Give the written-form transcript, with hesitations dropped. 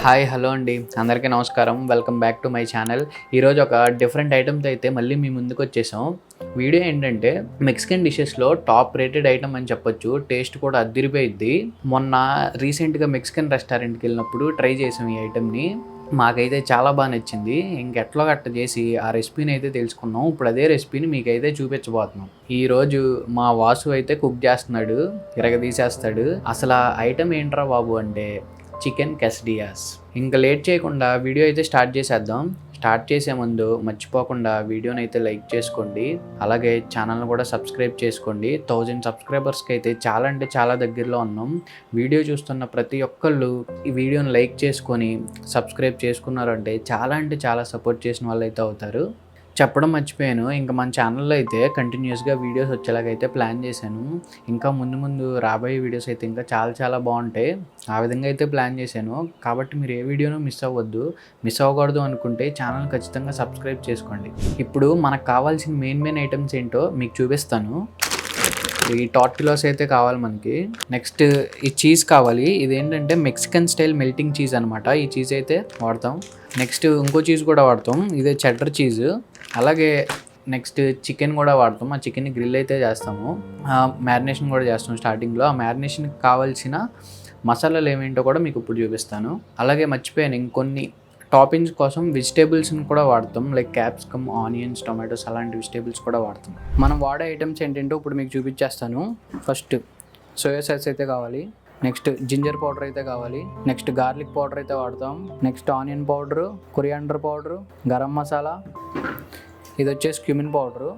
Hi hello అండి, అందరికీ నమస్కారం. Welcome back to my channel. ఈరోజు ఒక డిఫరెంట్ ఐటమ్తో అయితే మళ్ళీ మీ ముందుకు వచ్చేసాం. వీడియో ఏంటంటే మెక్సికన్ డిషెస్లో టాప్ రేటెడ్ ఐటమ్ అని చెప్పొచ్చు. టేస్ట్ కూడా అదిరిపోయిద్ది. మొన్న రీసెంట్గా మెక్సికన్ రెస్టారెంట్కి వెళ్ళినప్పుడు ట్రై చేసాం ఈ ఐటమ్ని. మాకైతే చాలా బాగా నచ్చింది. ఇంకెట్లో గట్ట చేసి ఆ రెసిపీని అయితే తెలుసుకున్నాం. ఇప్పుడు అదే రెసిపీని మీకైతే చూపించబోతున్నాం. ఈరోజు మా వాసు అయితే కుక్ చేస్తున్నాడు, ఇరగదీసేస్తాడు. అసలు ఆ ఐటమ్ ఏంట్రా బాబు అంటే చికెన్ quesadillas. ఇంకా లేట్ చేయకుండా వీడియో అయితే స్టార్ట్ చేసేద్దాం. స్టార్ట్ చేసే ముందు మర్చిపోకుండా వీడియోని అయితే లైక్ చేసుకోండి, అలాగే ఛానల్ని కూడా సబ్స్క్రైబ్ చేసుకోండి. 1000 సబ్స్క్రైబర్స్కి అయితే చాలా అంటే చాలా దగ్గరలో ఉన్నాం. వీడియో చూస్తున్న ప్రతి ఒక్కళ్ళు ఈ వీడియోని లైక్ చేసుకొని సబ్స్క్రైబ్ చేసుకున్నారంటే చాలా అంటే చాలా సపోర్ట్ చేసిన వాళ్ళు అయితే అవుతారు. చెప్పడం మర్చిపోయాను, ఇంకా మన ఛానల్లో అయితే కంటిన్యూస్గా వీడియోస్ వచ్చేలాగైతే ప్లాన్ చేశాను. ఇంకా ముందు ముందు రాబోయే వీడియోస్ అయితే ఇంకా చాలా చాలా బాగుంటాయి. ఆ విధంగా అయితే ప్లాన్ చేశాను. కాబట్టి మీరు ఏ వీడియోను మిస్ అవ్వద్దు. మిస్ అవ్వకూడదు అనుకుంటే ఛానల్ ఖచ్చితంగా సబ్స్క్రైబ్ చేసుకోండి. ఇప్పుడు మనకు కావాల్సిన మెయిన్ ఐటమ్స్ ఏంటో మీకు చూపిస్తాను. ఈ టార్టిలాస్ అయితే కావాలి మనకి. నెక్స్ట్ ఈ చీజ్ కావాలి. ఇదేంటంటే మెక్సికన్ స్టైల్ మెల్టింగ్ చీజ్ అనమాట. ఈ చీజ్ అయితే వాడతాం. నెక్స్ట్ ఇంకో చీజ్ కూడా వాడతాం, ఇదే చెడ్డర్ చీజ్. అలాగే నెక్స్ట్ చికెన్ కూడా వాడతాం. ఆ చికెన్ని గ్రిల్ అయితే చేస్తాము, మ్యారినేషన్ కూడా చేస్తాం స్టార్టింగ్లో. ఆ మ్యారినేషన్కి కావాల్సిన మసాలాలు ఏమేంటో కూడా మీకు ఇప్పుడు చూపిస్తాను. అలాగే మర్చిపోయాను, ఇంకొన్ని టాపింగ్స్ కోసం వెజిటేబుల్స్ని కూడా వాడతాం. లైక్ క్యాప్సికమ్, ఆనియన్స్, టొమాటోస్ అలాంటి వెజిటేబుల్స్ కూడా వాడతాం. మనం వాడే ఐటమ్స్ ఏంటంటే ఇప్పుడు మీకు చూపించేస్తాను. ఫస్ట్ సోయా సాస్ అయితే కావాలి. నెక్స్ట్ జింజర్ పౌడర్ అయితే కావాలి. నెక్స్ట్ గార్లిక్ పౌడర్ అయితే వాడతాం. Next onion powder, coriander powder, garam masala, ఇది వచ్చేసి క్యూమిన్ పౌడరు.